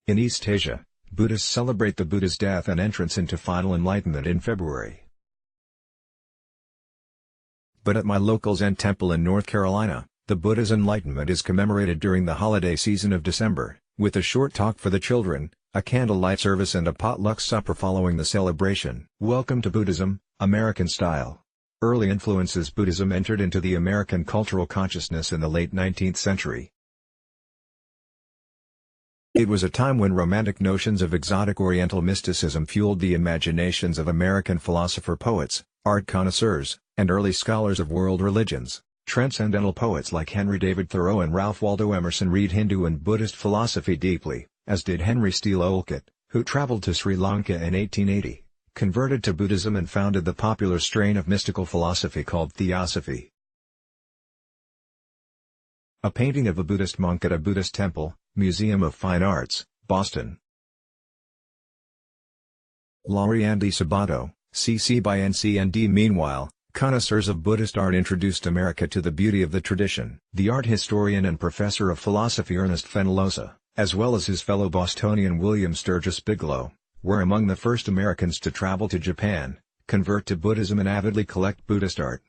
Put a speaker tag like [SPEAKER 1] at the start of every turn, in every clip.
[SPEAKER 1] In East Asia, Buddhists celebrate the Buddha's death and entrance into final enlightenment in February. But at my local Zen temple in North Carolina, the Buddha's enlightenment is commemorated during the holiday season of December, with a short talk for the children, a candlelight service and a potluck supper following the celebration. Welcome to Buddhism, American Style. Early influences. Buddhism entered into the American cultural consciousness in the late 19th century. It was a time when romantic notions of exotic Oriental mysticism fueled the imaginations of American philosopher-poets, art connoisseurs, and early scholars of world religions. Transcendental poets like Henry David Thoreau and Ralph Waldo Emerson read Hindu and Buddhist philosophy deeply, as did Henry Steele Olcott, who traveled to Sri Lanka in 1880, converted to Buddhism and founded the popular strain of mystical philosophy called Theosophy. A painting of a Buddhist monk at a Buddhist temple, Museum of Fine Arts, Boston. Laurie Andy Sabato, CC by NCND. Meanwhile, connoisseurs of Buddhist art introduced America to the beauty of the tradition. The art historian and professor of philosophy Ernest Fenollosa, as well as his fellow Bostonian William Sturgis Bigelow, were among the first Americans to travel to Japan, convert to Buddhism and avidly collect Buddhist art.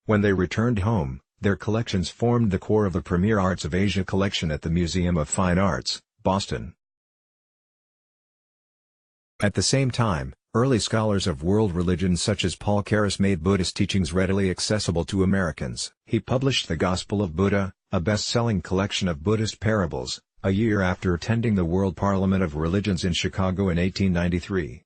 [SPEAKER 1] When they returned home, their collections formed the core of the Premier Arts of Asia collection at the Museum of Fine Arts, Boston. At the same time, early scholars of world religions such as Paul Carus made Buddhist teachings readily accessible to Americans. He published The Gospel of Buddha, a best-selling collection of Buddhist parables, a year after attending the World Parliament of Religions in Chicago in 1893.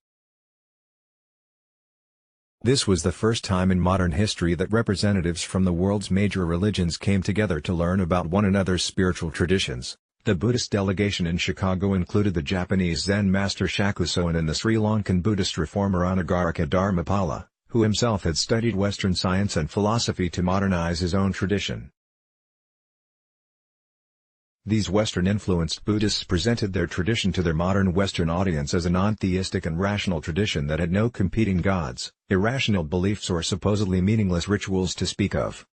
[SPEAKER 1] This was the first time in modern history that representatives from the world's major religions came together to learn about one another's spiritual traditions. The Buddhist delegation in Chicago included the Japanese Zen master Shakusoin and the Sri Lankan Buddhist reformer Anagarika Dharmapala, who himself had studied Western science and philosophy to modernize his own tradition. These Western-influenced Buddhists presented their tradition to their modern Western audience as a non-theistic and rational tradition that had no competing gods, irrational beliefs or supposedly meaningless rituals to speak of.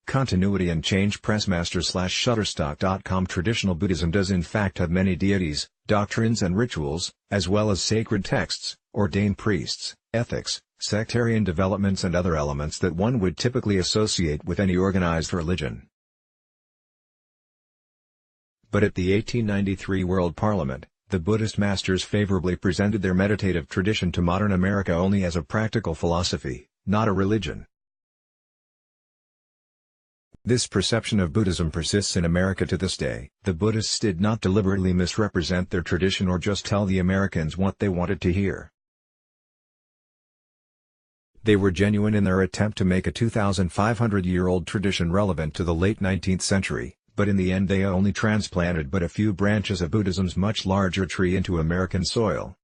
[SPEAKER 1] Continuity and Change. Pressmaster/Shutterstock.com. Traditional Buddhism does in fact have many deities, doctrines and rituals, as well as sacred texts, ordained priests, ethics, sectarian developments and other elements that one would typically associate with any organized religion. But at the 1893 World Parliament, the Buddhist masters favorably presented their meditative tradition to modern America only as a practical philosophy, not a religion. This perception of Buddhism persists in America to this day. The Buddhists did not deliberately misrepresent their tradition or just tell the Americans what they wanted to hear. They were genuine in their attempt to make a 2,500-year-old tradition relevant to the late 19th century. But in the end they only transplanted but a few branches of Buddhism's much larger tree into American soil.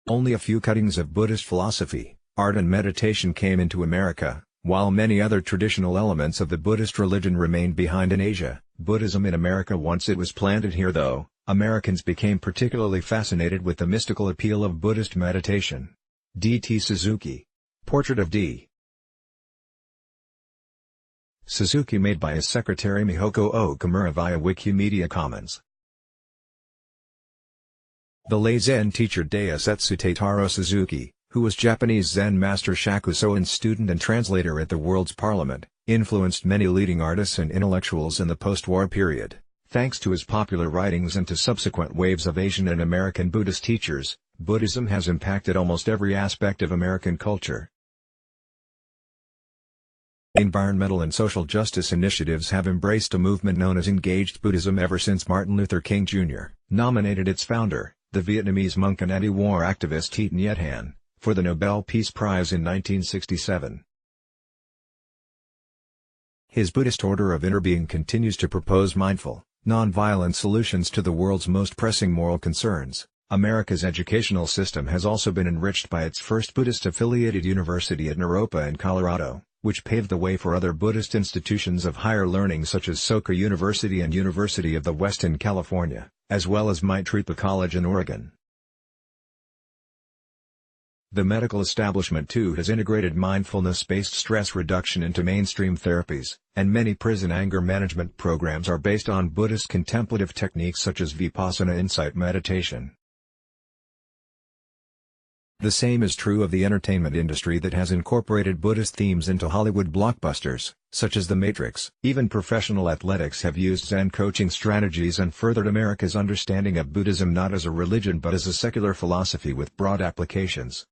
[SPEAKER 1] Only a few cuttings of Buddhist philosophy, art and meditation came into America, while many other traditional elements of the Buddhist religion remained behind in Asia. Buddhism in America. Once it was planted here though, Americans became particularly fascinated with the mystical appeal of Buddhist meditation. D.T. Suzuki. Portrait of D. Suzuki made by his secretary Mihoko Okamura via Wikimedia Commons. The lay Zen teacher Daisetsu Tataro Suzuki, who was Japanese Zen master Shakusoin's student and translator at the World's Parliament, influenced many leading artists and intellectuals in the post-war period. Thanks to his popular writings and to subsequent waves of Asian and American Buddhist teachers, Buddhism has impacted almost every aspect of American culture. Environmental and social justice initiatives have embraced a movement known as Engaged Buddhism ever since Martin Luther King Jr. nominated its founder, the Vietnamese monk and anti-war activist Thich Nhat Hanh, for the Nobel Peace Prize in 1967. His Buddhist order of inner being continues to propose mindful, non-violent solutions to the world's most pressing moral concerns. America's educational system has also been enriched by its first Buddhist-affiliated university at Naropa in Colorado, which paved the way for other Buddhist institutions of higher learning such as Soka University and University of the West in California, as well as Maitrapa College in Oregon. The medical establishment too has integrated mindfulness-based stress reduction into mainstream therapies, and many prison anger management programs are based on Buddhist contemplative techniques such as Vipassana insight meditation. The same is true of the entertainment industry that has incorporated Buddhist themes into Hollywood blockbusters, such as The Matrix. Even professional athletics have used Zen coaching strategies and furthered America's understanding of Buddhism not as a religion but as a secular philosophy with broad applications.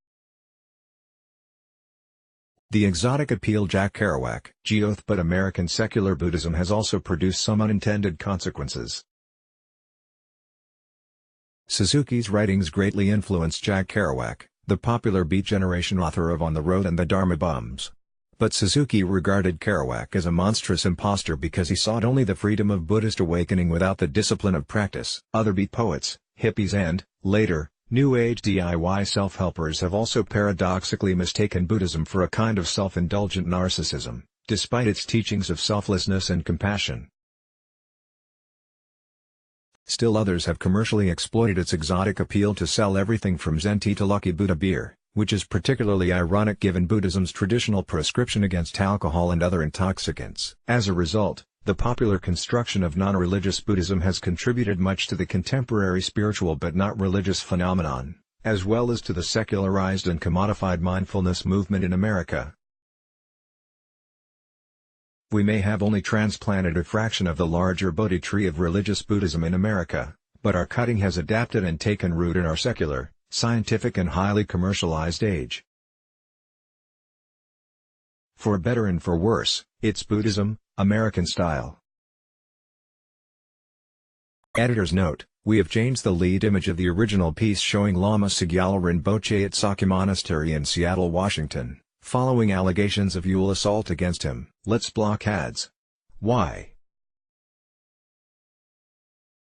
[SPEAKER 1] The exotic appeal Jack Kerouac, Geoth, but American secular Buddhism has also produced some unintended consequences. Suzuki's writings greatly influenced Jack Kerouac, the popular Beat Generation author of On the Road and the Dharma Bums. But Suzuki regarded Kerouac as a monstrous impostor because he sought only the freedom of Buddhist awakening without the discipline of practice. Other beat poets, hippies and, later, New Age DIY self-helpers have also paradoxically mistaken Buddhism for a kind of self-indulgent narcissism, despite its teachings of selflessness and compassion. Still others have commercially exploited its exotic appeal to sell everything from Zen tea to Lucky Buddha beer, which is particularly ironic given Buddhism's traditional proscription against alcohol and other intoxicants. As a result, the popular construction of non-religious Buddhism has contributed much to the contemporary spiritual but not religious phenomenon, as well as to the secularized and commodified mindfulness movement in America. We may have only transplanted a fraction of the larger Bodhi tree of religious Buddhism in America, but our cutting has adapted and taken root in our secular, scientific and highly commercialized age. For better and for worse, it's Buddhism, American style. Editor's note: we have changed the lead image of the original piece showing Lama Sigala Rinpoche at Saki Monastery in Seattle, Washington, following allegations of Yule assault against him. Let's block ads. Why?